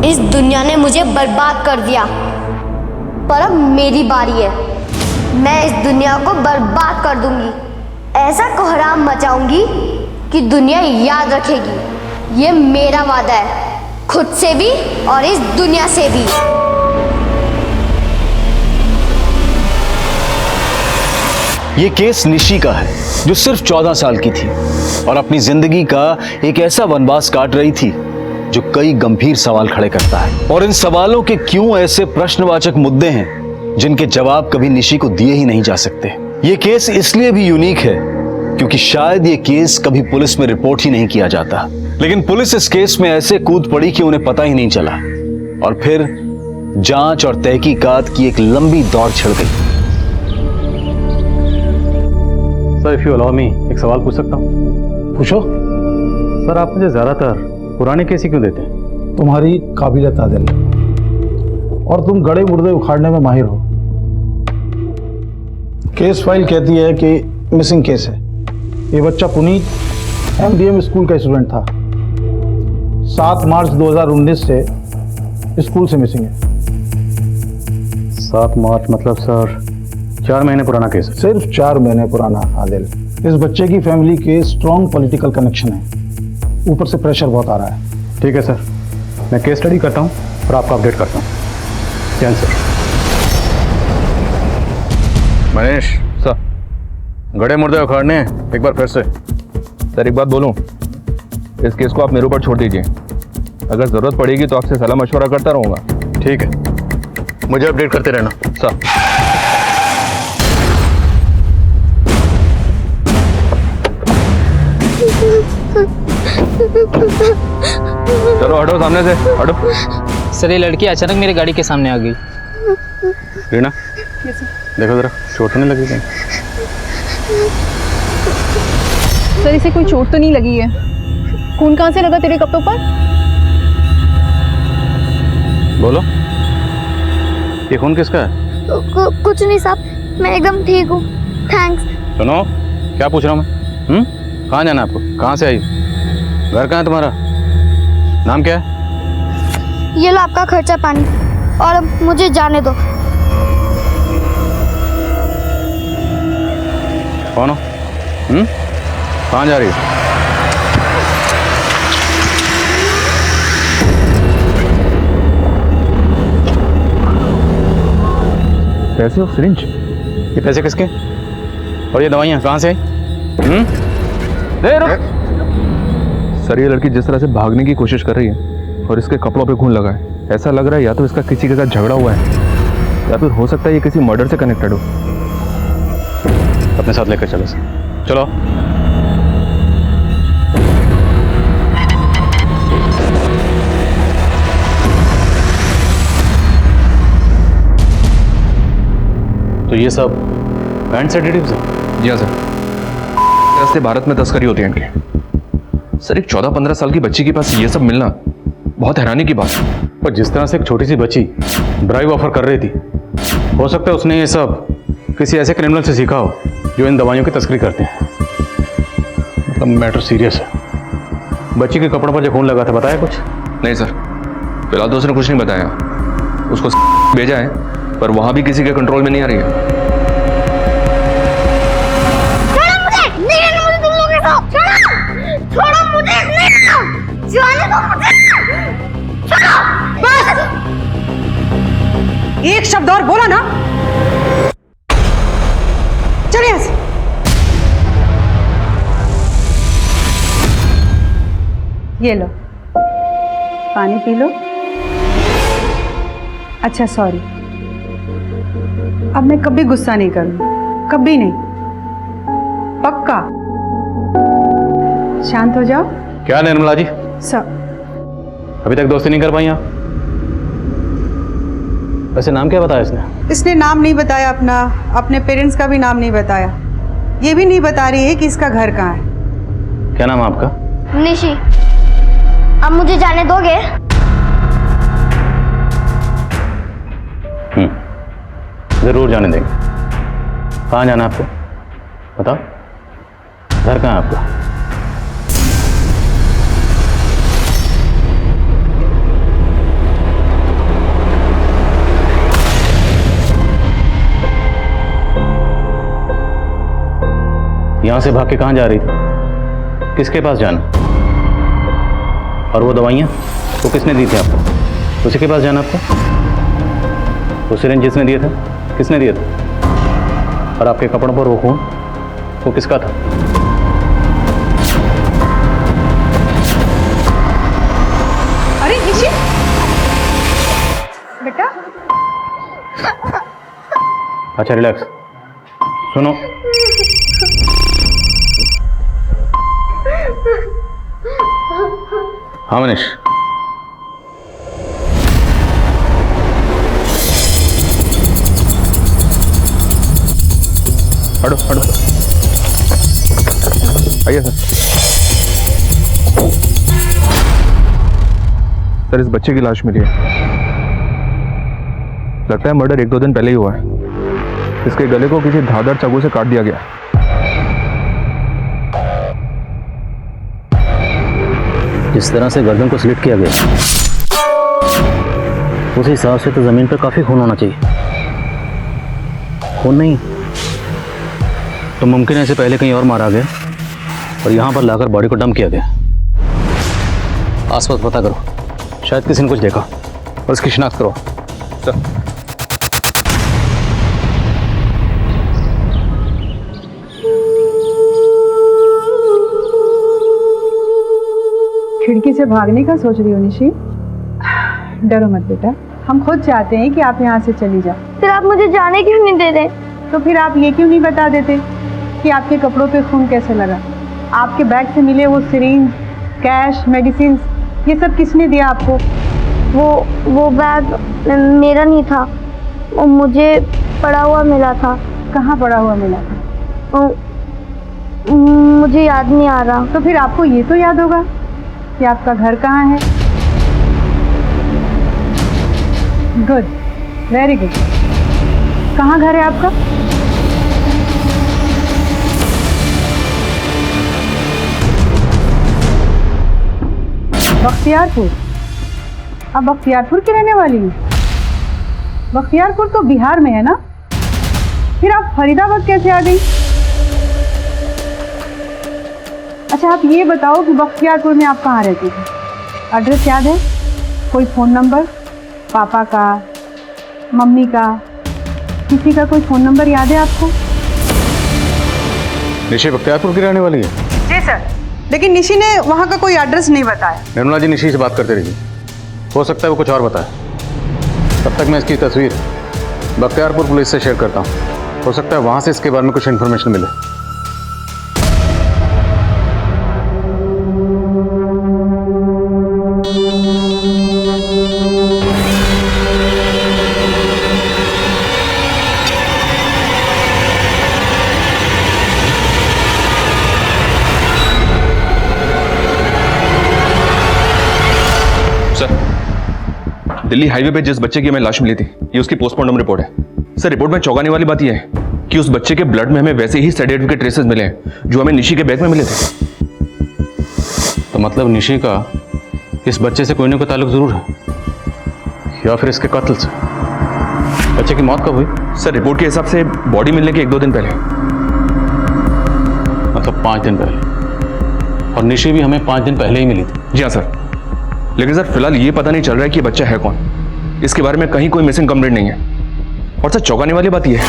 इस दुनिया ने मुझे बर्बाद कर दिया, पर अब मेरी बारी है। मैं इस दुनिया को बर्बाद कर दूंगी। ऐसा कोहराम मचाऊंगी कि दुनिया याद रखेगी। ये मेरा वादा है, खुद से भी और इस दुनिया से भी। ये केस निशी का है, जो सिर्फ 14 साल की थी और अपनी जिंदगी का एक ऐसा वनवास काट रही थी जो कई गंभीर सवाल खड़े करता है। और इन सवालों के क्यों ऐसे प्रश्नवाचक मुद्दे हैं जिनके जवाब कभी निशी को दिए ही नहीं जा सकते। ये केस इसलिए भी यूनिक है क्योंकि शायद ये केस कभी पुलिस में रिपोर्ट ही नहीं किया जाता, लेकिन पुलिस इस केस में ऐसे कूद पड़ी कि उन्हें पता ही नहीं चला और फिर जांच और तहकीकात की एक लंबी दौड़ छिड़ गई। Sir, if you allow me, एक सवाल पूछ सकता हूँ? पूछो। सर, आप मुझे ज्यादातर पुराने केस ही क्यों देते हैं? तुम्हारी काबिलियत आदिल, और तुम गड़े मुर्दे उखाड़ने में माहिर हो। केस फाइल कहती है कि मिसिंग केस है। ये बच्चा पुनीत एमडीएम स्कूल का स्टूडेंट था। 7 मार्च 2019 से स्कूल से मिसिंग है। 7 मार्च मतलब सर 4 महीने पुराना केस है। सिर्फ 4 महीने पुराना आदिल। इस बच्चे की फैमिली के स्ट्रॉन्ग पॉलिटिकल कनेक्शन है, ऊपर से प्रेशर बहुत आ रहा है। ठीक है सर, मैं केस स्टडी करता हूँ और आपको अपडेट करता हूँ। जैन सर। मनीष सर। गड़े मुर्दे उखाड़ने एक बार फिर से। सर, एक बात बोलूं, इस केस को आप मेरे ऊपर छोड़ दीजिए। अगर जरूरत पड़ेगी तो आपसे सलाह मशवरा करता रहूंगा। ठीक है, मुझे अपडेट करते रहना। सर। चलो हटो सामने से, हटो। सर, ये लड़की अचानक मेरी गाड़ी के सामने आ गई। रीना, देखो जरा, चोट नहीं लगी कहीं? सर, इसे कोई चोट तो नहीं लगी है। खून कहाँ से लगा तेरे कपड़ों पर? बोलो, ये खून किसका है? कुछ नहीं साहब, मैं एकदम ठीक हूँ, थैंक्स। सुनो, क्या पूछ रहा हूँ मैं? कहाँ जाना है आपको? कहाँ से आई? घर कहाँ है तुम्हारा? नाम क्या है? ये लो आपका खर्चा पानी, और अब मुझे जाने दो। कौन हो? कहाँ जा रही हो? पैसे और सिरिंज? ये पैसे किसके? और ये दवाइयाँ कहाँ से आई? सर, ये लड़की जिस तरह से भागने की कोशिश कर रही है और इसके कपड़ों पे खून लगा है, ऐसा लग रहा है या तो इसका किसी के साथ झगड़ा हुआ है या फिर हो सकता है ये किसी मर्डर से कनेक्टेड हो। अपने साथ लेकर चलो सर, चलो। तो ये सब बैंड सेडेटिव्स हैं? जी हाँ सर, रास्ते भारत में तस्करी होती है इनकी। सर, एक 14-15 साल की बच्ची के पास ये सब मिलना बहुत हैरानी की बात है। पर जिस तरह से एक छोटी सी बच्ची ड्राइव ऑफर कर रही थी, हो सकता है उसने ये सब किसी ऐसे क्रिमिनल से सीखा हो जो इन दवाइयों की तस्करी करते हैं। मतलब मैटर सीरियस है। बच्ची के कपड़ों पर जो खून लगा था, बताया कुछ? नहीं सर, फिलहाल तो उसने कुछ नहीं बताया। उसको भेजा है पर वहां भी किसी के कंट्रोल में नहीं आ रही है। एक शब्द और बोला ना, चलिए यहाँ से। ये लो, पानी पी लो। अच्छा, सॉरी, अब मैं कभी गुस्सा नहीं करूंगी, कभी नहीं, पक्का। शांत हो जाओ। क्या निर्मला जी, सब अभी तक दोस्ती नहीं कर पाई आप? वैसे नाम क्या बताया इसने? इसने नाम नहीं बताया अपना, अपने पेरेंट्स का भी नाम नहीं बताया। ये भी नहीं बता रही है कि इसका घर कहाँ है। क्या नाम है आपका? निशी, अब मुझे जाने दोगे? जरूर जाने देंगे। कहाँ जाना है आपको? बताओ, घर कहाँ है आपका? यहां से भाग के कहां जा रही थी? किसके पास जाना? और वो दवाइयां वो किसने दी थी आपको? उसी के पास जाना आपको? वो सिरिंज जिसने दिया था किसने दिया था? और आपके कपड़ों पर वो खून वो किसका था? अरे निशी, बेटा अच्छा रिलैक्स। सुनो, हाँ मनीष, हटो हटो, आइए सर। सर, इस बच्चे की लाश मिली है। लगता है मर्डर 1-2 दिन पहले ही हुआ है। इसके गले को किसी धारदार चाकू से काट दिया गया। जिस तरह से गर्दन को स्लिट किया गया उस हिसाब से तो जमीन पर काफी खून होना चाहिए। खून नहीं तो मुमकिन है इसे पहले कहीं और मारा गया और यहां पर लाकर बॉडी को डंप किया गया। आसपास पता करो, शायद किसी ने कुछ देखा और उसकी शिनाख्त करो। सर, खिड़की से भागने का सोच रही हो निशी? डरो मत बेटा, हम खुद चाहते हैं कि आप यहाँ से चली जाओ। फिर आप मुझे जाने क्यों नहीं दे रहे? तो फिर आप ये क्यों नहीं बता देते कि आपके कपड़ों पे खून कैसे लगा? आपके बैग से मिले वो सिरिंज, कैश, मेडिसिन, ये सब किसने दिया आपको? वो बैग मेरा नहीं था, वो मुझे पड़ा हुआ मिला था। कहाँ पड़ा हुआ मिला था? मुझे याद नहीं आ रहा। तो फिर आपको ये तो याद होगा कि आपका घर कहाँ है। Good, very good. कहाँ घर है आपका? बख्तियारपुर। आप बख्तियारपुर की रहने वाली हैं? बख्तियारपुर तो बिहार में है ना? फिर आप फरीदाबाद कैसे आ गई? अच्छा, आप ये बताओ कि बख्तियारपुर में आप कहाँ रहती थी? एड्रेस याद है? कोई फ़ोन नंबर? पापा का, मम्मी का, किसी का कोई फ़ोन नंबर याद है आपको? निशी बख्तियारपुर की रहने वाली है? जी सर, लेकिन निशी ने वहाँ का कोई एड्रेस नहीं बताया। निर्मला जी निशी से बात करते रहिए, हो सकता है वो कुछ और बताए। तब तक मैं इसकी तस्वीर बख्तियारपुर पुलिस से शेयर करता हूँ, हो सकता है वहाँ से इसके बारे में कुछ इन्फॉर्मेशन मिले। दिल्ली हाईवे पे जिस बच्चे की हमें लाश मिली थी, ये उसकी पोस्टमार्टम रिपोर्ट है। सर, रिपोर्ट में चौंकाने वाली बात यह है कि उस बच्चे के ब्लड में हमें वैसे ही सेडेटिव के ट्रेसेस मिले हैं जो हमें निशी के बैग में मिले थे। तो मतलब निशी का इस बच्चे से कोई ना कोई ताल्लुक जरूर है, या फिर इसके कत्ल से। बच्चे की मौत कब हुई? सर, रिपोर्ट के हिसाब से बॉडी मिलने के 1-2 दिन पहले। मतलब 5 दिन पहले। और निशी भी हमें 5 दिन पहले ही मिली थी। जी हाँ सर, लेकिन सर फिलहाल ये पता नहीं चल रहा है कि ये बच्चा है कौन। इसके बारे में कहीं कोई मिसिंग कंप्लेंट नहीं है। और सर, चौंकाने वाली बात यह है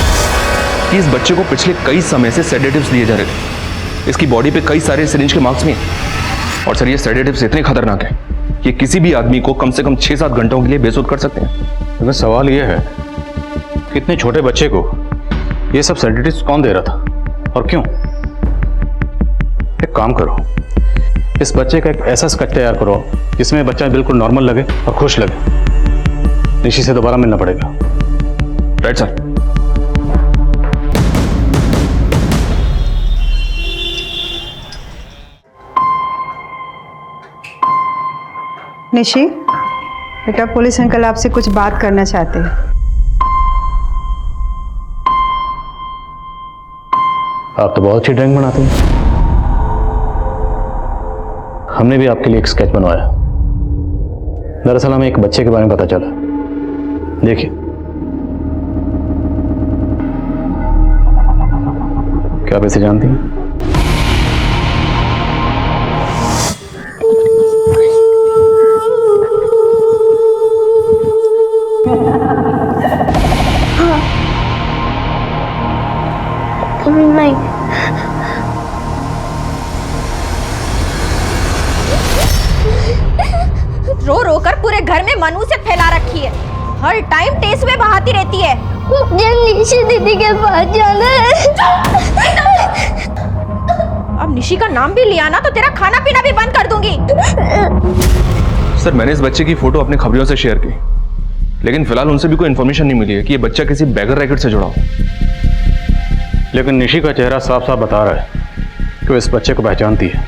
कि इस बच्चे को पिछले कई समय से सेडेटिव्स दिए जा रहे थे। इसकी बॉडी पे कई सारे सिरिंज के मार्क्स भी हैं। और सर, ये सेडेटिव्स इतने खतरनाक हैं कि किसी भी आदमी को कम से कम 6-7 घंटों के लिए बेसुध कर सकते हैं। लेकिन सवाल यह है कि इतने छोटे बच्चे को ये सब सेडेटिव्स कौन दे रहा था और क्यों? एक काम करो, इस बच्चे का एक ऐसा स्केच तैयार करो जिसमें बच्चा बिल्कुल नॉर्मल लगे और खुश लगे। निशी से दोबारा मिलना पड़ेगा। Right sir. निशी, बेटा पुलिस अंकल आपसे कुछ बात करना चाहते हैं। आप तो बहुत अच्छी ड्राइंग बनाते हैं। हमने भी आपके लिए एक स्केच बनवाया। दरअसल हमें एक बच्चे के बारे में पता चला। देखिए, क्या आप इसे जानती हैं? हर टाइम टेसुए बहाती रहती है। मुझे निशी दीदी के पास जाना है। अब निशी का नाम भी लिया ना तो तेरा खाना पीना भी बंद कर दूंगी। सर, मैंने इस बच्चे की फोटो अपने खबरियों से शेयर की, लेकिन फिलहाल उनसे भी कोई इन्फॉर्मेशन नहीं मिली है कि ये बच्चा किसी बैगर रैकेट से जुड़ा हो। लेकिन निशी का चेहरा साफ साफ बता रहा है कि वो इस बच्चे को पहचानती है,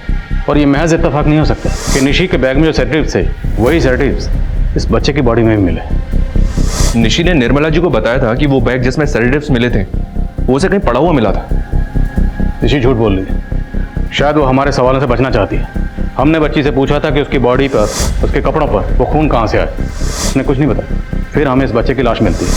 और ये महज इत्तेफाक नहीं हो सकता कि निशी के बैग में जो सेडेटिव्स थे वही सेडेटिव्स इस बच्चे की बॉडी में भी मिले। निशी ने निर्मला जी को बताया था कि वो बैग जिसमें सेडेटिव्स मिले थे वो उसे कहीं पड़ा हुआ मिला था। निशी झूठ बोल रही है, शायद वो हमारे सवालों से बचना चाहती है। हमने बच्ची से पूछा था कि उसकी बॉडी पर, उसके कपड़ों पर वो खून कहाँ से आया, उसने कुछ नहीं बताया। फिर हमें इस बच्चे की लाश मिलती है।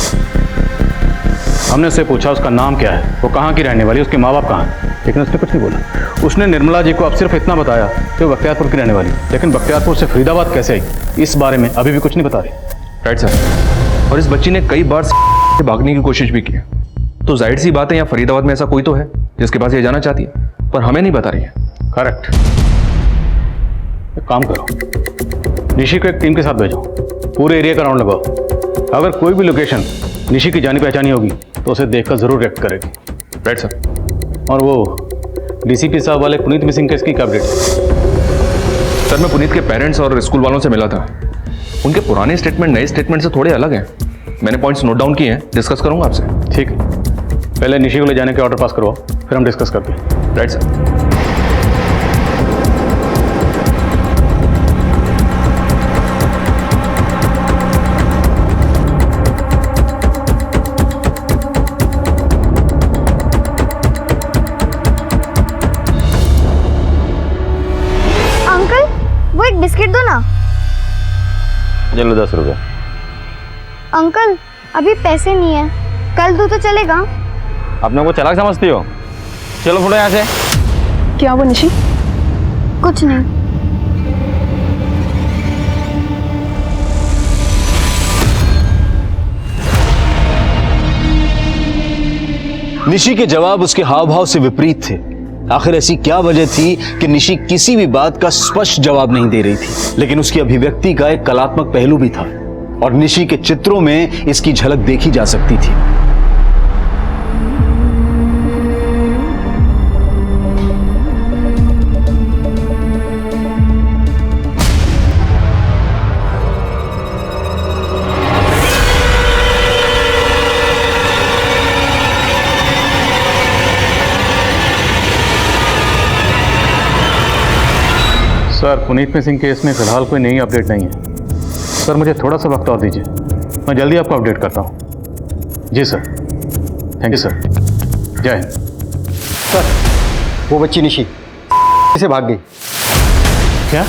हमने उससे पूछा उसका नाम क्या है, वो कहाँ की रहने वाली, उसके माँ बाप कहाँ हैं, लेकिन उसने कुछ नहीं बोला। उसने निर्मला जी को अब सिर्फ इतना बताया कि वो बख्तियारपुर की रहने वाली, लेकिन बख्तियारपुर से फरीदाबाद कैसे आई इस बारे में अभी भी कुछ नहीं बता रही। राइट सर, और इस बच्ची ने कई बार से भागने की कोशिश भी की है, तो जाहिर सी बात है यहाँ फरीदाबाद में ऐसा कोई तो है जिसके पास ये जाना चाहती है, पर हमें नहीं बता रही है। करेक्ट। एक काम करो, निशी को एक टीम के साथ भेजो, पूरे एरिया का राउंड लगाओ। अगर कोई भी लोकेशन निशी की जानी पहचानी होगी तो उसे देखकर जरूर रिएक्ट करेगी। Right sir. और वो डीसीपी साहब वाले पुनीत मिसिंग केस की क्या अपडेट? सर, मैं पुनीत के पेरेंट्स और स्कूल वालों से मिला था। उनके पुराने स्टेटमेंट नए स्टेटमेंट से थोड़े अलग हैं। मैंने पॉइंट्स नोट डाउन किए हैं, डिस्कस करूंगा आपसे। ठीक है, पहले निशी को ले जाने के ऑर्डर पास करवाओ, फिर हम डिस्कस करते हैं। Right sir. अंकल वो एक बिस्किट दो ना। चलो 10 रुपये। अंकल अभी पैसे नहीं है, कल दो तो चलेगा। अपने को चालाक समझती हो? चलो फुटो यहाँ से। क्या हुआ निशी? कुछ नहीं। निशी के जवाब उसके हाव भाव से विपरीत थे। आखिर ऐसी क्या वजह थी कि निशी किसी भी बात का स्पष्ट जवाब नहीं दे रही थी, लेकिन उसकी अभिव्यक्ति का एक कलात्मक पहलू भी था और निशी के चित्रों में इसकी झलक देखी जा सकती थी। सर, पुनीत मिसिंग केस में फिलहाल कोई नई अपडेट नहीं है। सर, मुझे थोड़ा सा वक्त और दीजिए, मैं जल्दी आपको अपडेट करता हूँ। जी सर, थैंक यू सर। जय हिंद। सर, वो बच्ची निशी से भाग गई। क्या?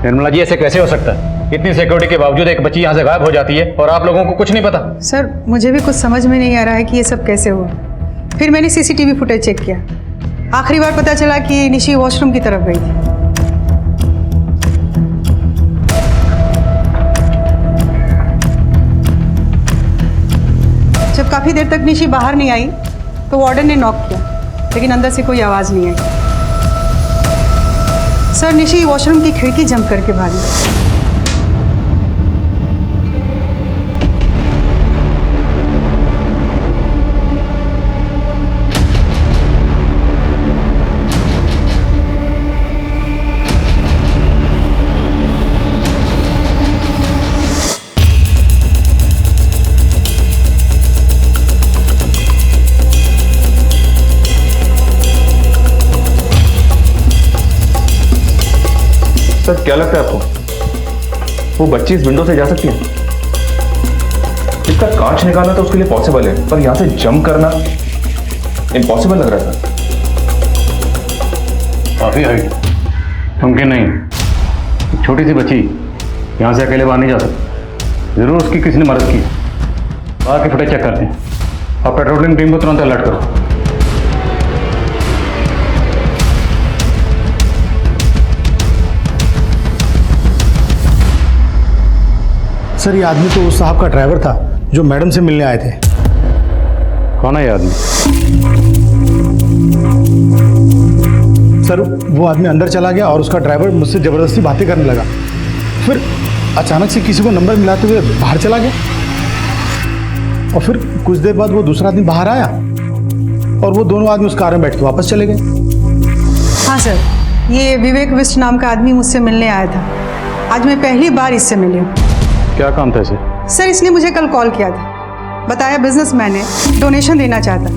निर्मला जी, ऐसे कैसे हो सकता है? इतनी सिक्योरिटी के बावजूद एक बच्ची यहाँ से गायब हो जाती है और आप लोगों को कुछ नहीं पता? सर, मुझे भी कुछ समझ में नहीं आ रहा है कि ये सब कैसे हुआ। फिर मैंने सीसीटीवी फुटेज चेक किया, आखिरी बार पता चला कि निशी वॉशरूम की तरफ गई थी। जब काफ़ी देर तक निशी बाहर नहीं आई तो वार्डन ने नॉक किया, लेकिन अंदर से कोई आवाज़ नहीं आई। सर, निशी वॉशरूम की खिड़की जंप करके भागी। सर, क्या लगता है आपको वो बच्ची इस विंडो से जा सकती है? इसका कांच निकालना तो उसके लिए पॉसिबल है, पर यहां से जंप करना इम्पॉसिबल लग रहा था। काफी हाइट, मुमकिन नहीं। एक छोटी सी बच्ची यहाँ से अकेले बाहर नहीं जा सकती, जरूर उसकी किसी ने मदद की। बाहर की फुटेज चेक करते हैं और पेट्रोलिंग टीम को तुरंत अलर्ट करो। सर ये आदमी तो उस साहब का ड्राइवर था जो मैडम से मिलने आए थे। कौन है ये आदमी? सर वो आदमी अंदर चला गया और उसका ड्राइवर मुझसे ज़बरदस्ती बातें करने लगा। फिर अचानक से किसी को नंबर मिलाते हुए बाहर चला गया और फिर कुछ देर बाद वो दूसरा आदमी बाहर आया और वो दोनों आदमी उस कार में बैठ के वापस चले गए। हाँ सर, ये विवेक विष्ट नाम का आदमी मुझसे मिलने आया था। आज मैं पहली बार इससे मिली हूँ। क्या काम था इसे? सर इसने मुझे कल कॉल किया था, बताया बिजनेसमैन है, डोनेशन देना चाहता,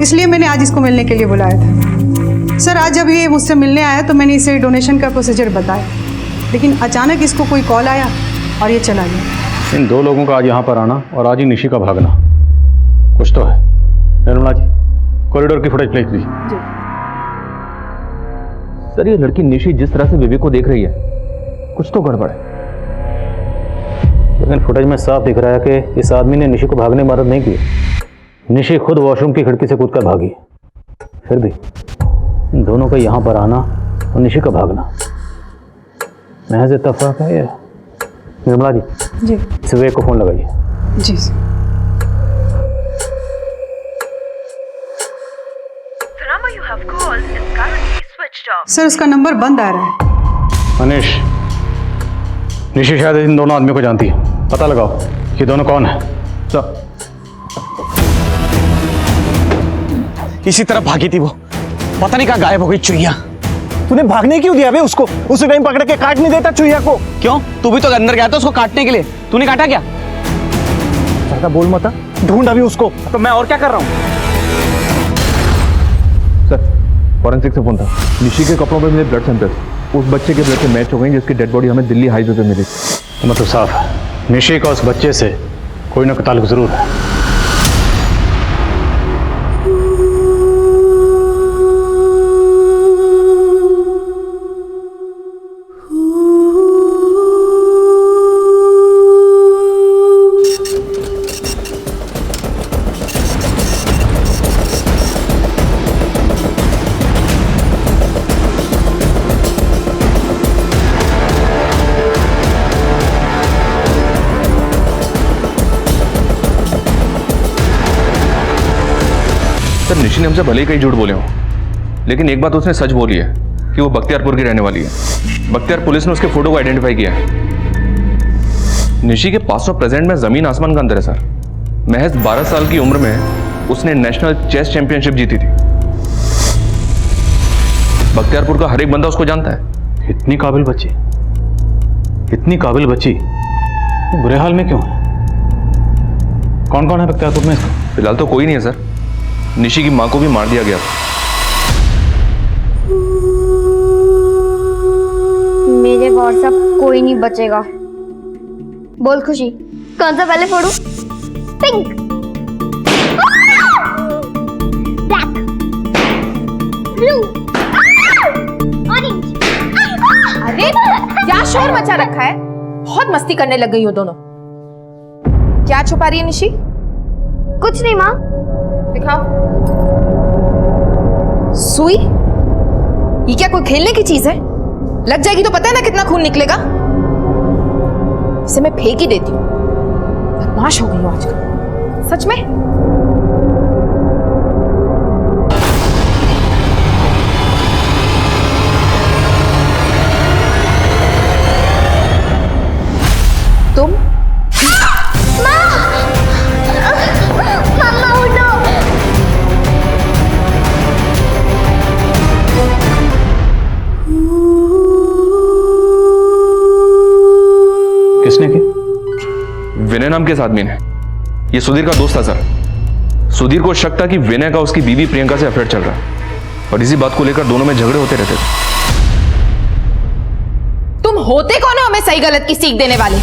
इसलिए मैंने आज इसको मिलने के लिए बुलाया था। सर आज जब ये मुझसे मिलने आया तो मैंने इसे डोनेशन का प्रोसीजर बताया, लेकिन अचानक इसको कोई कॉल आया और ये चला गया। इन दो लोगों का आज यहाँ पर आना और आज ही निशी का भागना, कुछ तो है। निर्मला जी, कॉरिडोर की फुटेज प्लीज। सर ये लड़की निशी जिस तरह से विवेक को देख रही है, कुछ तो गड़बड़ है। लेकिन फुटेज में साफ दिख रहा है कि इस आदमी ने निशी को भागने में मदद नहीं की। निशी खुद वॉशरूम की खिड़की से कूदकर भागी। फिर भी इन दोनों का यहाँ पर आना और निशी का भागना महज इत्तेफाक है। ये निर्मला जी, इस विवेक को फोन लगाइए। जी सर, उसका नंबर बंद आ रहा है। मनीष, निशी शायद इन दोनों आदमियों को जानती है, पता लगाओ ये दोनों कौन है। इसी तरफ भागी थी वो, पता नहीं कहाँ गायब हो गई चुईया। तूने भागने क्यों दिया बे उसको? उसे कहीं पकड़ के काट नहीं देता चुईया को? क्यों? तू भी तो अंदर गया था उसको काटने के लिए, तूने काटा क्या? ज्यादा बोल मत, ढूंढ अभी उसको। तो मैं और क्या कर रहा हूँ? सर फॉरेंसिक से फोन था, निशी के कपड़ों पे मिले ब्लड सैंपल्स उस बच्चे के ब्लड से मैच हो गई जिसकी डेड बॉडी हमें दिल्ली हाईवे पे मिली। मतलब साफ है, निशी का उस बच्चे से कोई ना कोई ताल्लुक जरूर है। सर निशी ने हमसे भले ही कई झूठ बोले हो, लेकिन एक बात उसने सच बोली है कि वो बख्तियारपुर की रहने वाली है। बख्तियार पुलिस ने उसके फोटो को आइडेंटिफाई किया है। निशी के पास और प्रेजेंट में जमीन आसमान का अंतर है सर। महज 12 साल की उम्र में उसने नेशनल चेस चैंपियनशिप जीती थी। बख्तियारपुर का हर एक बंदा उसको जानता है। इतनी काबिल बच्ची, इतनी काबिल बच्ची बुरे हाल में क्यों है? कौन कौन है बख्तियारपुर में इसका? फिलहाल तो कोई नहीं है सर। निशी की मां को भी मार दिया गया। मेरे व्हाट्सएप कोई नहीं बचेगा। बोल खुशी, कौन सा पहले फोड़ू? Pink, black, blue, orange. अरे क्या शोर मचा रखा है? बहुत मस्ती करने लग गई हो दोनों। क्या छुपा रही है निशी? कुछ नहीं माँ। दिखाओ। सुई? ये क्या कोई खेलने की चीज है? लग जाएगी तो पता है ना कितना खून निकलेगा। इसे मैं फेंक ही देती हूँ। बदमाश हो गई हो आजकल सच में। तुम किसने की? विनय नाम के इस आदमी ने। ये सुधीर का दोस्त था सर। सुधीर को शक था कि विनय का उसकी बीवी प्रियंका से अफेयर चल रहा है और इसी बात को लेकर दोनों में झगड़े होते रहते थे। तुम होते कौन हो हमें सही गलत की सीख देने वाले?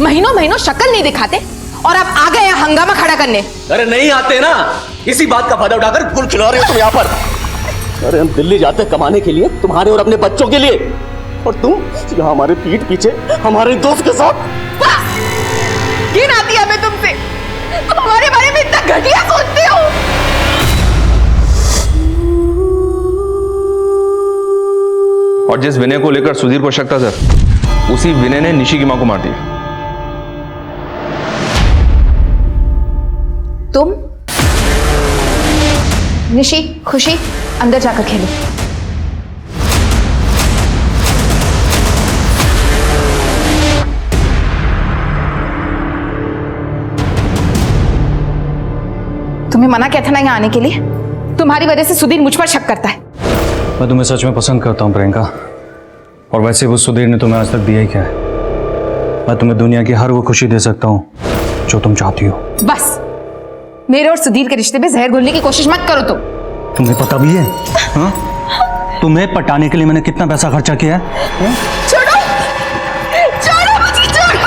महीनों महीनों शक्ल नहीं दिखाते और अब आ गए यहाँ हंगामा खड़ा करने। अरे नहीं आते ना, इसी बात का फायदा उठाकर गुल खिला रहे हो तुम यहाँ पर। अरे हम दिल्ली जाते कमाने के लिए, तुम्हारे और अपने बच्चों के लिए, और तुम यहाँ हमारे पीठ पीछे हमारे दोस्त के साथ। घिन आती है हमें तुमसे। तुम हमारे बारे में इतना घटिया सोचते हो। और जिस विनय को लेकर सुधीर को शक था सर, उसी विनय ने निशी की मां को मार दिया। तुम? निशी, खुशी, अंदर जाकर खेलो। तुम्हें मना किया था ना यहाँ आने के लिए? तुम्हारी वजह से सुधीर मुझ पर शक करता है। मैं तुम्हें सच में पसंद करता हूँ प्रियंका, और वैसे वो सुधीर ने तुम्हें आज तक दिया ही क्या है। मैं तुम्हें दुनिया की हर वो खुशी दे सकता हूँ जो तुम चाहती हो। बस मेरे और सुधीर के रिश्ते में जहर घोलने की कोशिश मत करो। तुम्हें पता भी है हाँ? तुम्हें पटाने के लिए मैंने कितना पैसा खर्चा किया है? छोड़ो, छोड़ो मुझे, छोड़ो।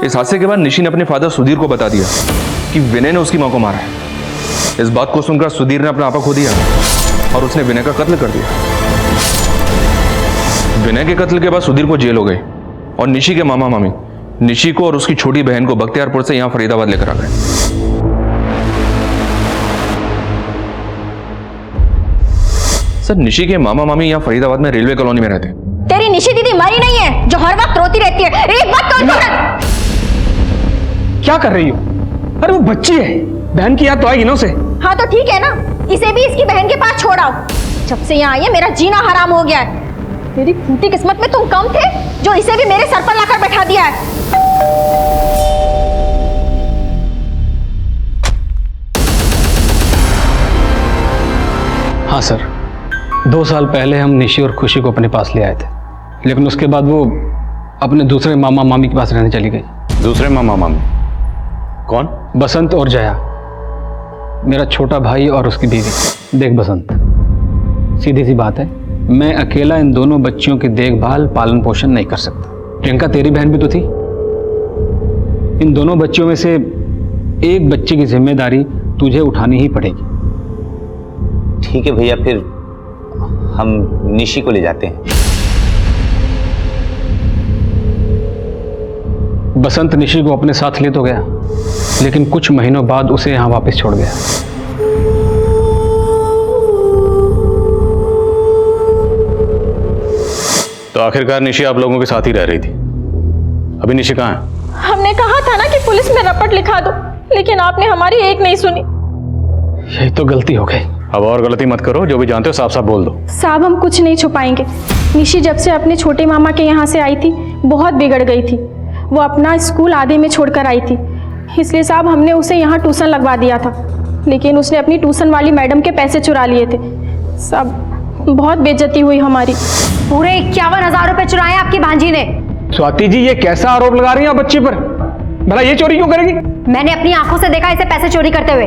इस हादसे के बाद निशी ने अपने फादर सुधीर को बता दिया कि विनय ने उसकी मां को मारा है। इस बात को सुनकर सुधीर ने अपना आपा खो दिया और उसने विनय का कत्ल कर दिया। विनय के कत्ल के बाद सुधीर को जेल हो गई और निशी के मामा मामी निशी को और उसकी छोटी बहन को बख्तियारपुर से यहां फरीदाबाद लेकर आ गए। सर, निशी के मामा मामी यहां फरीदाबाद में रेलवे कॉलोनी में रहते हैं। तेरी निशी दीदी मरी नहीं है जो हर वक्त रोती रहती है। एक बात तो क्या कर रही हो? अरे वो बच्ची है, बहन की याद तो आएगी ना उसे। हाँ तो ठीक है ना, इसे भी इसकी बहन के पास छोड़ आओ। जब से यहाँ आई है मेरा जीना हराम हो गया है। तेरी फूटी किस्मत में तुम कम थे जो इसे भी मेरे सर पर लाकर बैठा दिया है। हाँ सर, 2 साल पहले हम निशी और खुशी को अपने पास ले आए थे, लेकिन उसके बाद वो अपने दूसरे मामा मामी के पास रहने चली गई। दूसरे मामा मामी कौन? बसंत और जया, मेरा छोटा भाई और उसकी बीवी। देख बसंत, सीधी सी बात है, मैं अकेला इन दोनों बच्चियों की देखभाल पालन पोषण नहीं कर सकता। प्रियंका तेरी बहन भी तो थी। इन दोनों बच्चियों में से एक बच्ची की जिम्मेदारी तुझे उठानी ही पड़ेगी। ठीक है भैया, फिर हम निशी को ले जाते हैं। बसंत निशी को अपने साथ ले तो गया, लेकिन कुछ महीनों बाद उसे यहां वापस छोड़ गया। तो आखिरकार निशी आप लोगों के साथ ही रह रही थी। अभी निशी कहाँ है? हमने कहा था ना कि पुलिस में रपट लिखा दो, लेकिन आपने हमारी एक नहीं सुनी। यही तो गलती हो गई। अब और गलती मत करो, जो भी जानते हो साफ साफ बोल दो। साहब हम कुछ नहीं छुपाएंगे। निशी जब से अपने छोटे मामा के यहाँ से आई थी बहुत बिगड़ गई थी। वो अपना स्कूल आधे में छोड़कर आई थी, इसलिए साहब हमने उसे यहाँ ट्यूशन लगवा दिया था, लेकिन उसने अपनी ट्यूशन वाली मैडम के पैसे चुरा लिए थे। साहब बहुत बेइज्जती हुई हमारी। पूरे 51,000 रुपए चुराए आपकी भांजी ने। स्वाति जी, ये कैसा आरोप लगा रही हैं आप बच्ची पर? भला ये चोरी क्यों करेगी? मैंने अपनी आंखों से देखा इसे पैसे चोरी करते हुए।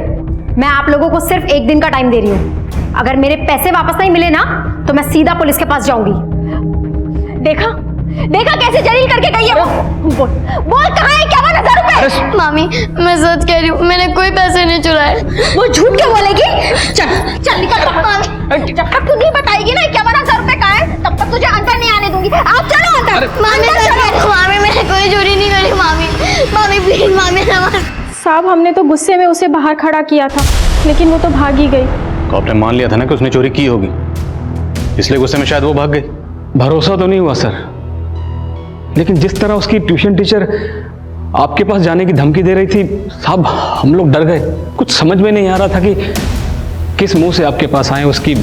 मैं आप लोगों को सिर्फ 1 दिन का टाइम दे रही हूँ। अगर मेरे पैसे वापस नहीं मिले ना तो मैं सीधा पुलिस के पास जाऊंगी। देखा देखा कैसे जलील करके गई है वो। बोल कहाँ है 51,000 रुपए? मामी मैं सच कह रही हूँ, मैंने कोई पैसे नहीं चुराए। वो झूठ क्यों बोलेगी? चल चल निकल बाहर। जब तक तू नहीं बताएगी ना 51,000 रुपए कहाँ है, तब तक तुझे अंदर नहीं आने दूंगी। आप चलो अंदर। मामी मैंने कोई चोरी नहीं करी। मामी मामी प्लीज, मामी साहब हमने तो गुस्से में उसे बाहर खड़ा किया था, लेकिन वो तो भाग ही गई। तो आपने मान लिया था ना कि उसने चोरी की होगी, इसलिए गुस्से में शायद वो भाग गई। भरोसा तो नहीं हुआ सर, लेकिन जिस तरह उसकी ट्यूशन टीचर आपके पास जाने की धमकी दे रही थी साहब, हम लोग डर गए। कुछ समझ में नहीं आ रहा था कि किस मुंह से आपके पास आए उसकी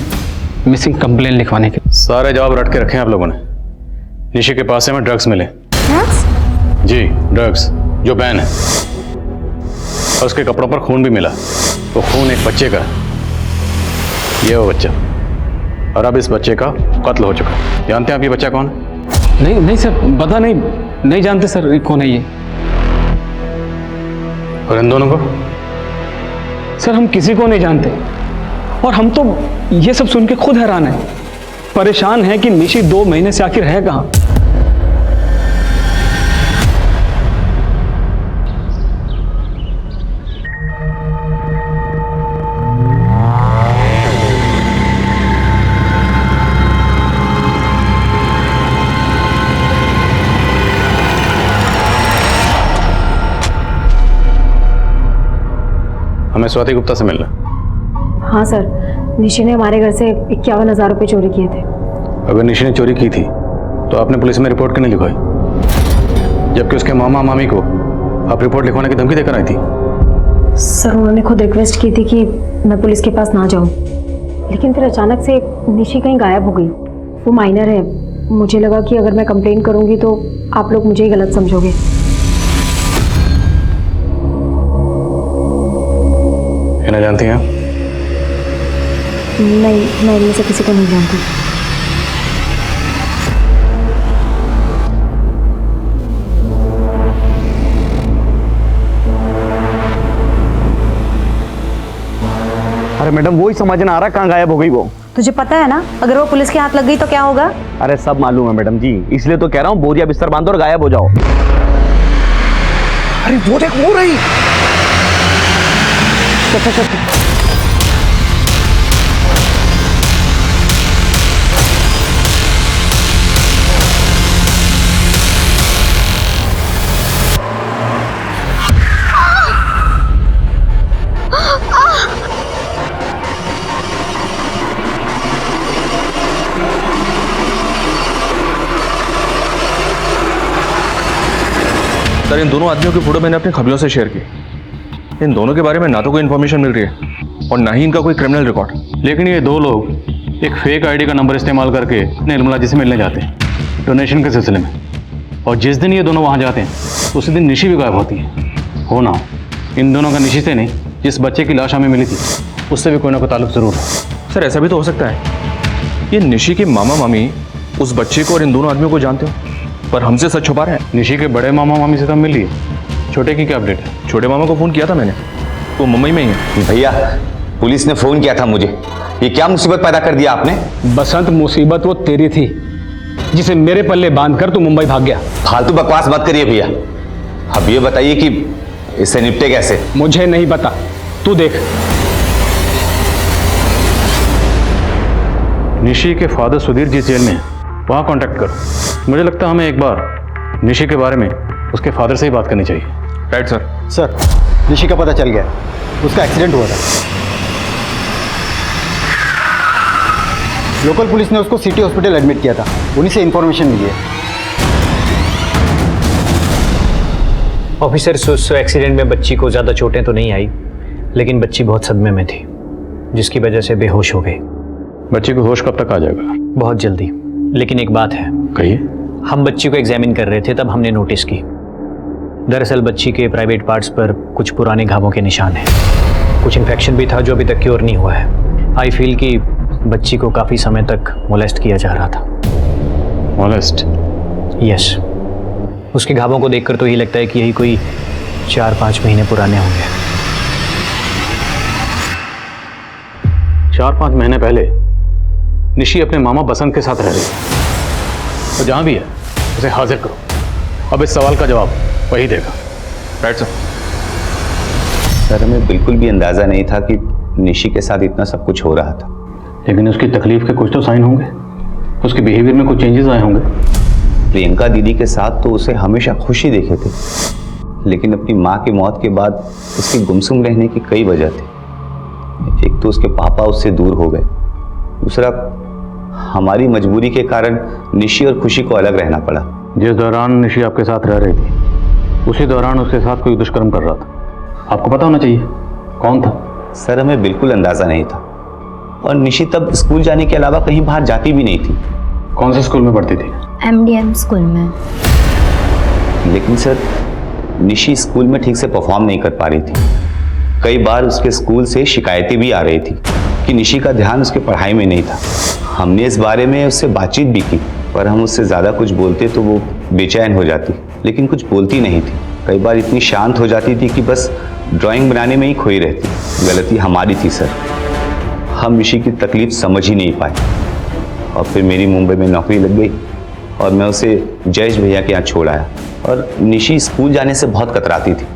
मिसिंग कंप्लेन लिखवाने के। सारे जवाब रट के रखे हैं आप लोगों ने। निशी के पास से हमें ड्रग्स मिले। ड्रग्स? जी ड्रग्स, जो बैन है, और उसके कपड़ों पर खून भी मिला। वो खून एक बच्चे का, ये वो बच्चा, और अब इस बच्चे का कत्ल हो चुका है। जानते हैं आप ये बच्चा कौन है? नहीं नहीं सर, पता नहीं जानते सर कौन है ये। और इन दोनों को? सर हम किसी को नहीं जानते, और हम तो ये सब सुन के खुद हैरान हैं, परेशान हैं कि निशी 2 महीने से आखिर है कहाँ। हमें स्वाति गुप्ता से मिलना। हाँ सर, निशी ने हमारे घर से 51,000 रुपये चोरी किए थे। अगर निशी ने चोरी की थी तो आपने पुलिस में रिपोर्ट क्यों नहीं लिखवाई, जबकि उसके मामा मामी को आप रिपोर्ट लिखवाने की धमकी देकर आई थी? सर उन्होंने खुद रिक्वेस्ट की थी कि मैं पुलिस के पास ना जाऊं, लेकिन फिर अचानक से निशी कहीं गायब हो गई। वो माइनर है, मुझे लगा कि अगर मैं कंप्लेन करूंगी तो आप लोग मुझे ही गलत समझोगे। इन्हें जानती हैं? नहीं, मैं इनमें से किसी को नहीं जानती। अरे मैडम वो ही समझ ना आ रहा कहाँ गायब हो गई वो। तुझे पता है ना, अगर वो पुलिस के हाथ लग गई तो क्या होगा? अरे सब मालूम है मैडम जी, इसलिए तो कह रहा हूँ बोरिया बिस्तर बांधो और गायब हो जाओ। अरे वो देख वो रही। चल चल चल। सर इन दोनों आदमियों की फोटो मैंने अपने खबरों से शेयर की। इन दोनों के बारे में ना तो कोई इन्फॉर्मेशन मिल रही है और ना ही इनका कोई क्रिमिनल रिकॉर्ड। लेकिन ये दो लोग एक फेक आईडी का नंबर इस्तेमाल करके निर्मला जी से मिलने जाते हैं डोनेशन के सिलसिले में, और जिस दिन ये दोनों वहाँ जाते हैं उसी दिन निशी भी गायब होती है। हो ना इन दोनों का निशी से नहीं, जिस बच्चे की लाश हमें मिली थी उससे भी कोई ना कोई ताल्लुक जरूर है। सर ऐसा भी तो हो सकता है ये निशी के मामा मामी उस बच्चे को और इन दोनों आदमियों को जानते हो पर हमसे सच छुपा रहे हैं। निशी के बड़े मामा मामी से तो मिल लिए, छोटे की क्या अपडेट है? छोटे मामा को फ़ोन किया था मैंने, वो मुंबई में ही है। भैया पुलिस ने फोन किया था मुझे। ये क्या मुसीबत पैदा कर दिया आपने? बसंत मुसीबत वो तेरी थी जिसे मेरे पल्ले बांधकर तू मुंबई भाग गया। फालतू बकवास मत करिए भैया। अब ये बताइए कि इससे निपटे कैसे? मुझे नहीं पता, तू देख। निशी के फादर सुधीर जिस जेल में है वहाँ कांटेक्ट करो। मुझे लगता है हमें एक बार निशी के बारे में उसके फादर से ही बात करनी चाहिए। Right sir. सर निशी का पता चल गया, उसका एक्सीडेंट हुआ था। लोकल पुलिस ने उसको सिटी हॉस्पिटल एडमिट किया था, उन्हीं से इंफॉर्मेशन मिली है। ऑफिसर उस एक्सीडेंट में बच्ची को ज़्यादा चोटें तो नहीं आई, लेकिन बच्ची बहुत सदमे में थी जिसकी वजह से बेहोश हो गई। बच्चे को होश कब तक आ जाएगा? बहुत जल्दी। लेकिन एक बात है। कहिए। हम बच्ची को एग्जामिन कर रहे थे तब हमने नोटिस की, दरअसल बच्ची के प्राइवेट पार्ट्स पर कुछ पुराने घावों के निशान हैं। कुछ इन्फेक्शन भी था जो अभी तक क्योर नहीं हुआ है। आई फील कि बच्ची को काफ़ी समय तक मोलेस्ट किया जा रहा था। मोलेस्ट? यस। उसके घावों को देखकर तो यही लगता है कि यही कोई 4-5 महीने पुराने होंगे। 4-5 महीने पहले निशी अपने मामा बसंत के साथ रह रही है, तो जहाँ भी है उसे हाजिर करो। अब इस सवाल का जवाब वही देगा। Right sir. सर हमें बिल्कुल भी अंदाजा नहीं था कि निशी के साथ इतना सब कुछ हो रहा था। लेकिन उसकी तकलीफ के कुछ तो साइन होंगे, उसके बिहेवियर में कुछ चेंजेस आए होंगे। प्रियंका दीदी के साथ तो उसे हमेशा खुश ही देखे थे, लेकिन अपनी माँ की मौत के बाद उसके गुमसुम रहने की कई वजह थी। एक तो उसके पापा उससे दूर हो गए, दूसरा हमारी मजबूरी के कारण निशी और खुशी को अलग रहना पड़ा। जिस दौरान निशी आपके साथ रह रही थी उसी दौरान उसके साथ कोई दुष्कर्म कर रहा था। आपको पता होना चाहिए कौन था। सर हमें बिल्कुल अंदाजा नहीं था, और निशी तब स्कूल जाने के अलावा कहीं बाहर जाती भी नहीं थी। कौन से स्कूल में पढ़ती थी? MDM स्कूल में। लेकिन सर निशी स्कूल में ठीक से परफॉर्म नहीं कर पा रही थी। कई बार उसके स्कूल से शिकायतें भी आ रही थी कि निशी का ध्यान उसके पढ़ाई में नहीं था। हमने इस बारे में उससे बातचीत भी की, पर हम उससे ज़्यादा कुछ बोलते तो वो बेचैन हो जाती, लेकिन कुछ बोलती नहीं थी। कई बार इतनी शांत हो जाती थी कि बस ड्राइंग बनाने में ही खोई रहती। गलती हमारी थी सर, हम निशी की तकलीफ समझ ही नहीं पाए। और फिर मेरी मुंबई में नौकरी लग गई और मैं उसे जयेश भैया के यहाँ छोड़ आया। और निशी स्कूल जाने से बहुत कतराती थी।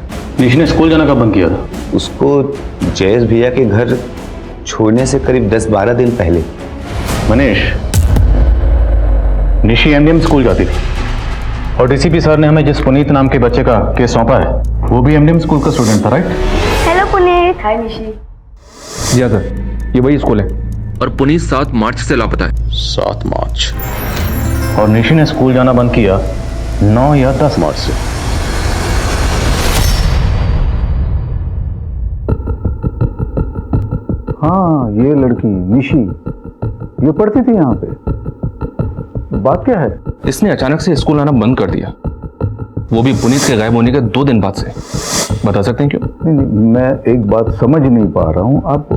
निशी ने स्कूल जाना कब बंद किया था? उसको जयेश भैया के घर छोड़ने से करीब 10-12 दिन पहले। मनीष, निशी MDM स्कूल जाती थी और DCP सर ने हमें जिस पुनीत नाम के बच्चे का केस सौंपा है वो भी MDM स्कूल का स्टूडेंट था, राइट? हेलो पुनीत। हाय निशी। जी हाँ सर, ये वही स्कूल है और पुनीत 7 मार्च से लापता है। 7 मार्च। और निशी ने स्कूल जाना बंद किया 9 या 10 मार्च से। हाँ, ये लड़की निशी, ये पढ़ती थी यहाँ पे। बात क्या है? इसने अचानक से स्कूल आना बंद कर दिया, वो भी पुनीत के गायब होने के 2 दिन बाद से। बता सकते हैं क्यों? नहीं, मैं एक बात समझ नहीं पा रहा हूँ। आप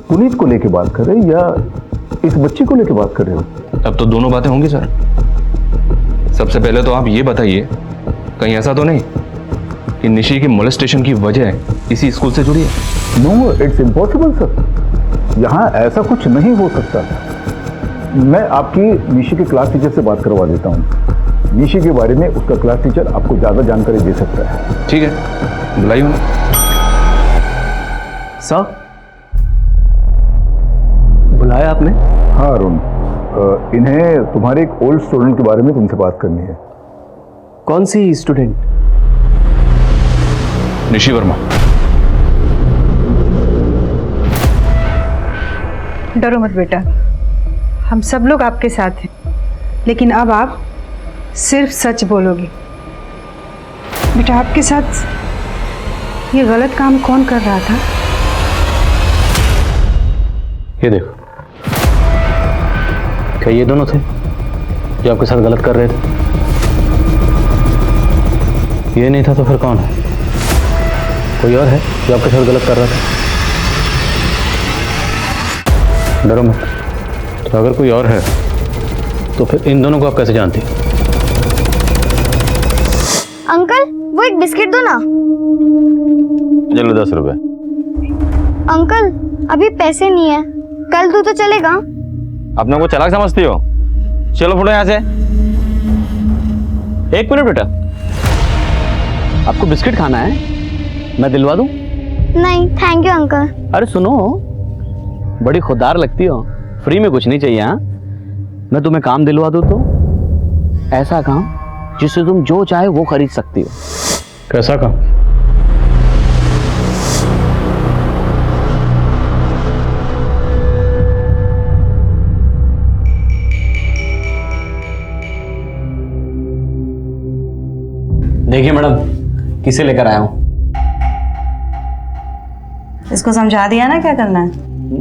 पुनीत को लेके बात कर रहे हैं या इस बच्ची को लेके बात कर रहे हो? अब तो दोनों बातें होंगी सर। सबसे पहले तो आप ये बताइए, कहीं ऐसा तो नहीं कि निशी की मोलेस्टेशन की वजह इसी स्कूल से जुड़ी है? No, it's impossible sir. यहाँ ऐसा कुछ नहीं हो सकता। मैं आपकी निशी के क्लास टीचर से बात करवा देता हूँ। निशी के बारे में उसका क्लास टीचर आपको ज्यादा जानकारी दे सकता है। ठीक है, बुलाइए उन्हें। सर, बुलाया आपने? हाँ अरुण, इन्हें तुम्हारे एक ओल्ड स्टूडेंट के बारे में तुमसे बात करनी है। कौन सी स्टूडेंट? निशी वर्मा। डरो मत बेटा, हम सब लोग आपके साथ हैं, लेकिन अब आप सिर्फ सच बोलोगे। बेटा, आपके साथ ये गलत काम कौन कर रहा था? ये देखो, क्या ये दोनों थे जो आपके साथ गलत कर रहे थे? ये नहीं था तो फिर कौन है? कोई और है जो आपके साथ गलत कर रहा था? डरो मत। तो अगर कोई और है तो फिर इन दोनों को आप कैसे जानती? अंकल, वो एक बिस्किट दो ना। चलो 10 रुपए। अंकल, अभी पैसे नहीं है, कल दो तो चलेगा? अपने को चालाक समझती हो? चलो फुटो यहाँ से। 1 मिनट बेटा, आपको बिस्किट खाना है? मैं दिलवा दूं? नहीं थैंक यू अंकल। अरे सुनो, बड़ी खुददार लगती हो, फ्री में कुछ नहीं चाहिए। हाँ, मैं तुम्हें काम दिलवा दूं तो ऐसा काम जिससे तुम जो चाहे वो खरीद सकती हो। कैसा काम? देखिए मैडम, किसे लेकर आया हूं? इसको समझा दिया ना क्या करना है?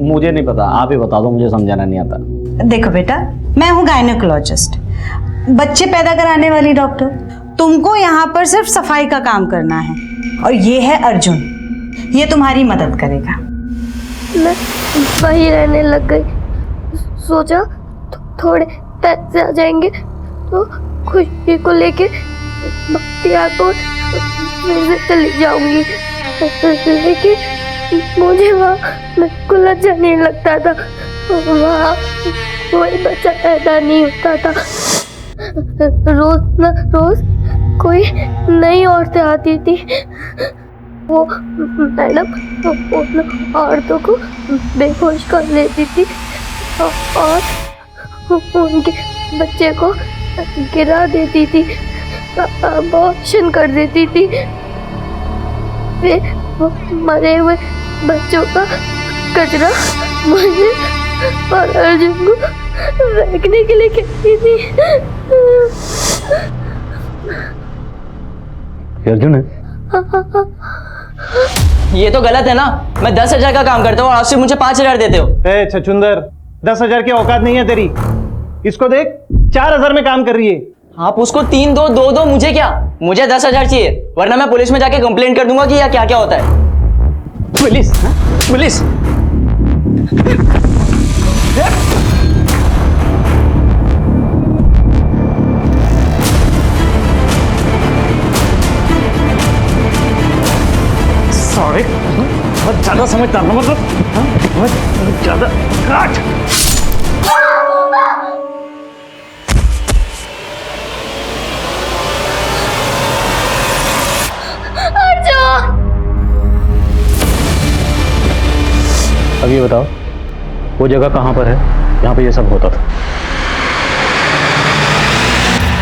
मुझे नहीं पता, आप ही बता दो, मुझे समझाना नहीं आता। देखो बेटा, मैं हूँ गायनेकोलॉजिस्ट, बच्चे पैदा कराने वाली डॉक्टर। तुमको यहाँ पर सिर्फ सफाई का काम करना है। और ये है अर्जुन, ये तुम्हारी मदद करेगा। मैं वहीं रहने लग गई, सोचा थोड़े पैसे आ जाएंगे तो खुशी को लेके बख्तियारपुर फिर से चली जाऊंगी, लेकिन मुझे वहाँ बिल्कुल अच्छा नहीं लगता था। वहाँ कोई बच्चा पैदा नहीं होता था। रोज कोई नई औरतें आती थी, वो मैडम उन औरतों को बेहोश कर लेती थी और उनके बच्चे को गिरा देती थी, अबॉर्शन कर देती थी। फिर वो मरे हुए बच्चों का कचरा मुझे और अर्जुन को फेंकने के लिए कहती थी। अर्जुन है? ये तो गलत है ना। मैं 10,000 का काम करता हूँ और आप सिर्फ मुझे 5,000 देते हो। ए छछुंदर, 10,000 की औकात नहीं है तेरी। इसको देख, 4,000 में काम कर रही है। आप उसको 3 दो, 2 दो, मुझे क्या? मुझे 10,000 चाहिए, वरना मैं पुलिस में जाके कंप्लेंट कर दूंगा कि यह क्या क्या होता है। पुलिस? पुलिस? सॉरी, बहुत ज्यादा समझदार ना, मतलब बहुत ज्यादा काट। अब ये बताओ, वो जगह कहाँ पर है जहाँ पे ये सब होता था?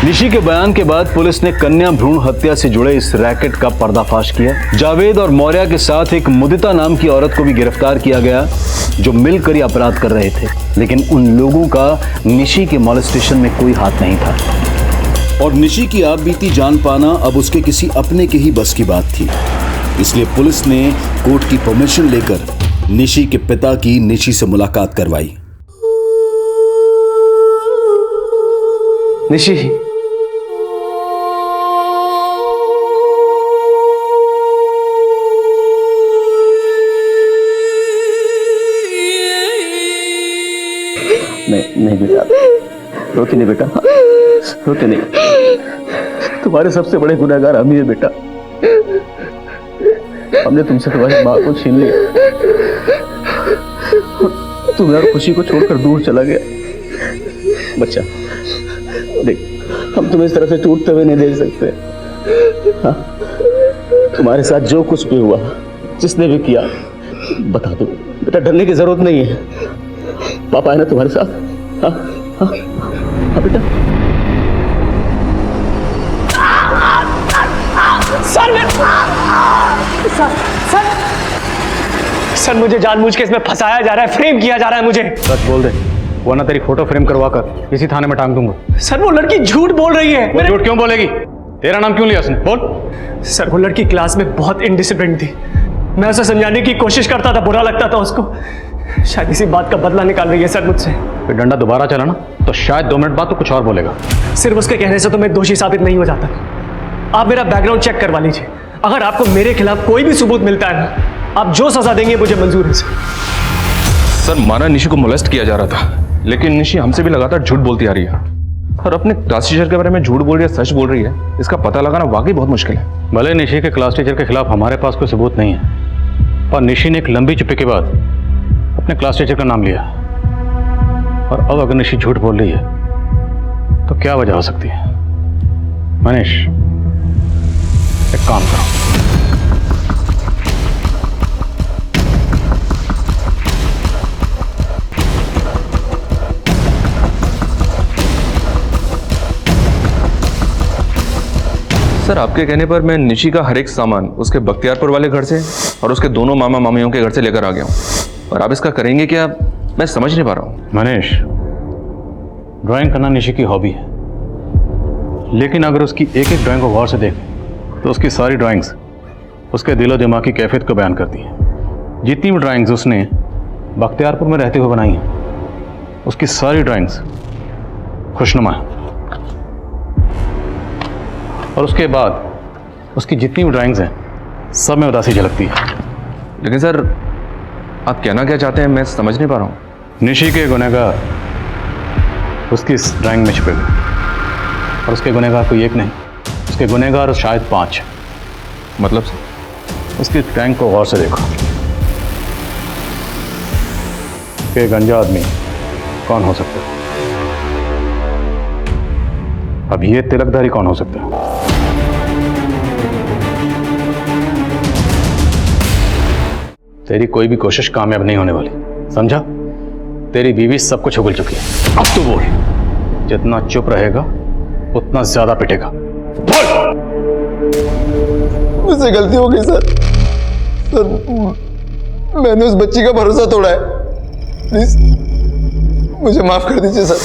निशी के बयान के बाद पुलिस ने कन्या भ्रूण हत्या से जुड़े इस रैकेट का पर्दाफाश किया। जावेद और मौर्य के साथ एक मुदिता नाम की औरत को भी गिरफ्तार किया गया। जो मिलकर ये अपराध कर रहे थे, लेकिन उन लोगों का निशी के मॉलेस्टेशन में कोई हाथ नहीं था। और निशी की आप बीती जान पाना अब उसके किसी अपने के ही बस की बात थी। इसलिए पुलिस ने कोर्ट की परमिशन लेकर निशी के पिता की निशी से मुलाकात करवाई। निशी, नहीं बेटा, रोके नहीं बेटा, रोके नहीं। तुम्हारे सबसे बड़े गुनहगार हम ही है बेटा। हमने तुमसे तुम्हारी माँ को छीन लिया, तुम्हें और खुशी को छोड़कर दूर चला गया। बच्चा देख, हम तुम्हें इस तरह से टूटते हुए नहीं देख सकते। हाँ? तुम्हारे साथ जो कुछ भी हुआ, जिसने भी किया, बता दो बेटा, डरने की जरूरत नहीं है। पापा है ना तुम्हारे साथ। हाँ हाँ हाँ बेटा। सर मुझे जानबूझ के इसमें फंसाया जा रहा है, फ्रेम किया जा रहा है मुझे। सच बोल दे, वरना तेरी फोटो फ्रेम करवा कर इसी थाने में टांग दूंगा। सर वो लड़की झूठ बोल रही है। वो झूठ क्यों बोलेगी? तेरा नाम क्यों लिया उसने? बोल। सर वो लड़की क्लास में बहुत इनडिसिप्लिन थी। मैं उसे समझाने की कोशिश करता था, बुरा लगता था उसको। शायद इसी बात का बदला निकाल रही है सर मुझसे। फिर डंडा दोबारा चला ना तो शायद 2 मिनट बाद तो कुछ और बोलेगा। सिर्फ उसके कहने से तो मैं दोषी साबित नहीं हो जाता। आप मेरा बैकग्राउंड चेक करवा लीजिए। अगर आपको मेरे खिलाफ कोई भी सबूत मिलता है ना, आप जो सजा देंगे मुझे मंजूर है सर। माना निशी को मोलेस्ट किया जा रहा था, लेकिन निशी हमसे भी लगातार झूठ बोलती आ रही है और अपने क्लास टीचर के बारे में झूठ बोल रही है, सच बोल रही है। इसका पता लगाना वाकई बहुत मुश्किल है। भले निशी के क्लास टीचर के खिलाफ हमारे पास कोई सबूत नहीं है, पर निशी ने एक लंबी चुप्पी के बाद अपने क्लास टीचर का नाम लिया। और अब अगर निशी झूठ बोल रही है तो क्या वजह हो सकती है? मनीष, एक काम करो, सर आपके कहने पर मैं निशी का हर एक सामान उसके बख्तियारपुर वाले घर से और उसके दोनों मामा मामियों के घर से लेकर आ गया हूँ। और आप इसका करेंगे क्या, मैं समझ नहीं पा रहा हूँ। मनीष, ड्राइंग करना निशी की हॉबी है, लेकिन अगर उसकी एक एक ड्राइंग को गौर से देखें तो उसकी सारी ड्राइंग्स उसके दिलो दिमाग की कैफियत को बयान करती हैं। जितनी भी ड्राइंग्स उसने बख्तियारपुर में रहते हुए बनाई हैं, उसकी सारी ड्राइंग्स खुशनुमा है। और उसके बाद उसकी जितनी भी ड्राइंग्स हैं, सब में उदासी झलकती है। लेकिन सर आप कहना क्या चाहते हैं, मैं समझ नहीं पा रहा हूँ। निशी के गुनहगार उसकी इस ड्राइंग में छुपे हुए, और उसके गुनहगार कोई एक नहीं, उसके गुनहगार शायद 5। मतलब सर? उसकी ड्राइंग को गौर से देखो कि गंजा आदमी कौन हो सकता है। अब ये तिलकधारी कौन हो सकता है? तेरी कोई भी कोशिश कामयाब नहीं होने वाली, समझा? तेरी बीवी सब कुछ उगल चुकी है। अब तू बोल, जितना चुप रहेगा उतना ज्यादा पिटेगा। बोल। मुझसे गलती हो गई सर। मैंने उस बच्ची का भरोसा तोड़ा है, प्लीज मुझे माफ कर दीजिए सर।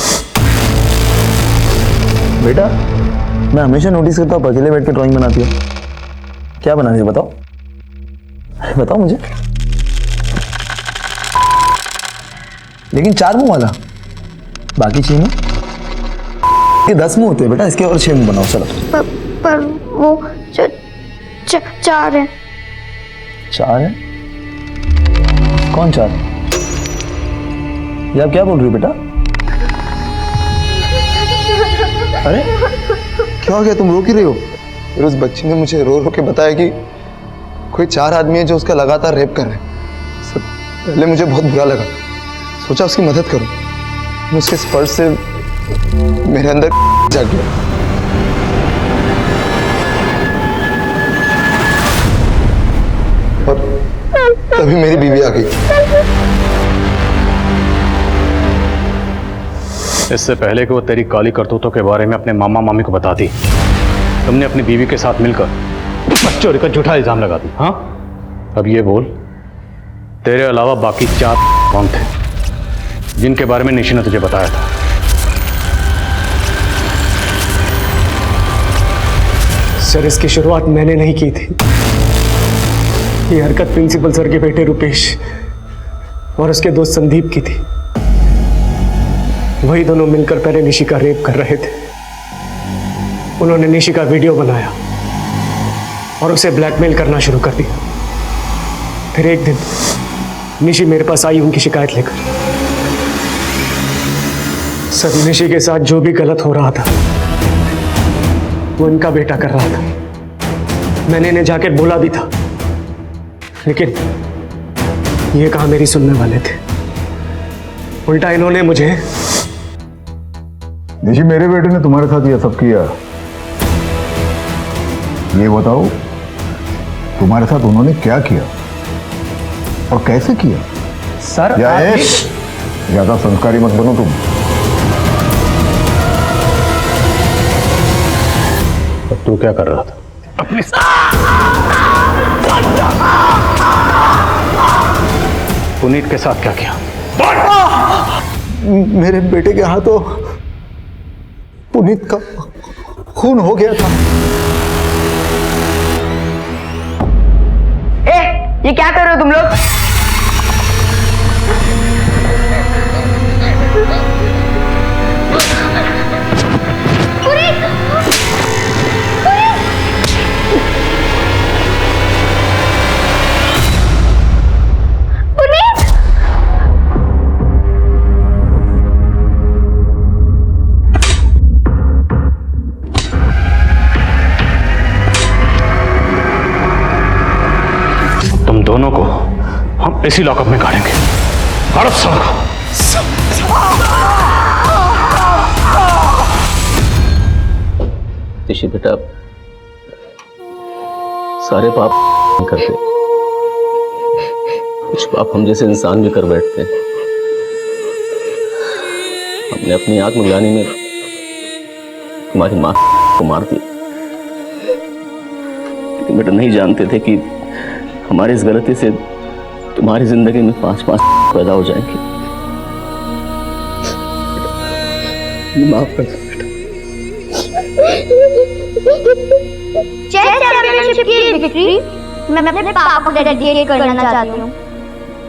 बेटा, मैं हमेशा नोटिस करता हूँ अकेले बैठ के ड्राइंग बनाती हो। क्या बना रही हो बताओ, बताओ मुझे। लेकिन 4 मुंह वाला, बाकी 6 मुंह। ये 10 मुंह होते हैं बेटा, इसके और 6 मुंह बनाओ। चलो। पर वो 4 है। 4 है? कौन 4? ये आप क्या बोल रही हो बेटा? अरे क्या हो गया, तुम रो क्यों रही हो? फिर उस बच्ची ने मुझे रो रो के बताया कि कोई 4 आदमी है जो उसका लगातार रेप कर रहे हैं। सब पहले मुझे बहुत बुरा लगा, सोचा उसकी मदद करूं। उसके स्पर्श से मेरे अंदर जाग गया। और तभी मेरी बीवी आ गई। इससे पहले कि वो तेरी काली करतूतों के बारे में अपने मामा मामी को बता दी, तुमने अपनी बीवी के साथ मिलकर चोरी का झूठा इल्जाम लगा दी। हाँ, अब ये बोल, तेरे अलावा बाकी 4 कौन थे जिनके बारे में निशी ने तुझे बताया था? सर, इसकी शुरुआत मैंने नहीं की थी। ये हरकत प्रिंसिपल सर के बेटे रुपेश और उसके दोस्त संदीप की थी। वही दोनों मिलकर पहले निशी का रेप कर रहे थे। उन्होंने निशी का वीडियो बनाया और उसे ब्लैकमेल करना शुरू कर दिया। फिर एक दिन निशी मेरे पास आई उनकी शिकायत लेकर। सर, निशी के साथ जो भी गलत हो रहा था वो इनका बेटा कर रहा था। मैंने इन्हें जाकर बोला भी था, लेकिन ये कहाँ मेरी सुनने वाले थे। उल्टा इन्होंने मुझे। निशी, मेरे बेटे ने तुम्हारे साथ यह सब किया, ये बताओ तुम्हारे साथ उन्होंने क्या किया और कैसे किया? सर, ज्यादा संस्कारी मत बनो तुम। अब तू क्या कर रहा था? अपने पुनीत के साथ क्या किया? मेरे बेटे के हाथों पुनीत का खून हो गया था। ये क्या कर रहे हो तुम लोग? तुम दोनों को हम इसी लॉकअप में गाड़ेंगे। गाड़ो सबको। निशी बेटा, सारे पाप नहीं करते, कुछ पाप हम जैसे इंसान भी कर बैठते हैं। हमने अपनी आग मंगानी में तुम्हारी माँ को मार दिया, लेकिन बेटा नहीं जानते थे कि हमारी इस गलती से तुम्हारी जिंदगी में 5-5 पैदा हो जाएंगे। माफ कर दो बेटा। चेस चैंपियनशिप की विक्ट्री मैं अपने पापा को डेडिकेट करना चाहती हूँ,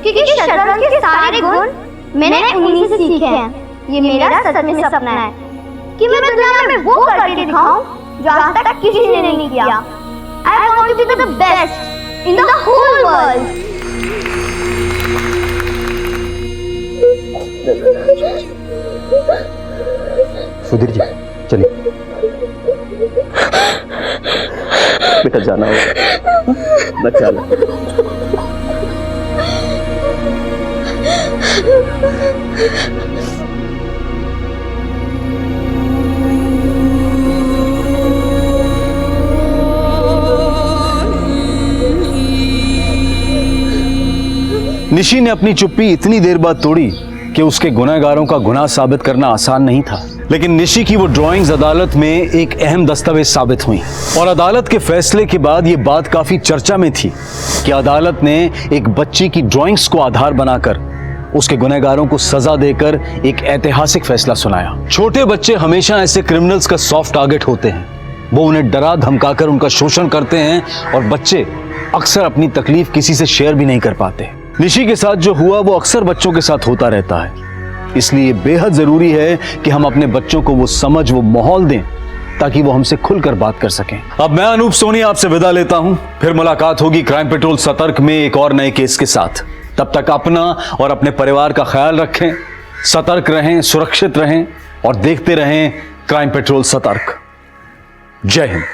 क्योंकि शतरंज के सारे गुण मैंने उन्हीं से सीखे हैं। ये मेरा सच में सपना है कि मैं दुनिया में वो करके दिखाऊं जो आज तक किसी ने नहीं किया। I want to be the best in the whole world. Sudhir ji, चलिए बेटा, जाना होगा। बचा लो। निशी ने अपनी चुप्पी इतनी देर बाद तोड़ी कि उसके गुनहगारों का गुनाह साबित करना आसान नहीं था। लेकिन निशी की वो ड्राइंग्स अदालत में एक अहम दस्तावेज साबित हुई और अदालत के फैसले के बाद ये बात काफी चर्चा में थी कि अदालत ने एक बच्ची की ड्राइंग्स को आधार बनाकर उसके गुनहगारों को सजा देकर एक ऐतिहासिक फैसला सुनाया। छोटे बच्चे हमेशा ऐसे क्रिमिनल्स का सॉफ्ट टारगेट होते हैं। वो उन्हें डरा धमकाकर उनका शोषण करते हैं और बच्चे अक्सर अपनी तकलीफ किसी से शेयर भी नहीं कर पाते। निशी के साथ जो हुआ वो अक्सर बच्चों के साथ होता रहता है, इसलिए बेहद जरूरी है कि हम अपने बच्चों को वो समझ, वो माहौल दें ताकि वो हमसे खुलकर बात कर सकें। अब मैं अनूप सोनी आपसे विदा लेता हूं, फिर मुलाकात होगी क्राइम पेट्रोल सतर्क में एक और नए केस के साथ। तब तक अपना और अपने परिवार का ख्याल रखें, सतर्क रहें, सुरक्षित रहें और देखते रहें क्राइम पेट्रोल सतर्क। जय हिंद।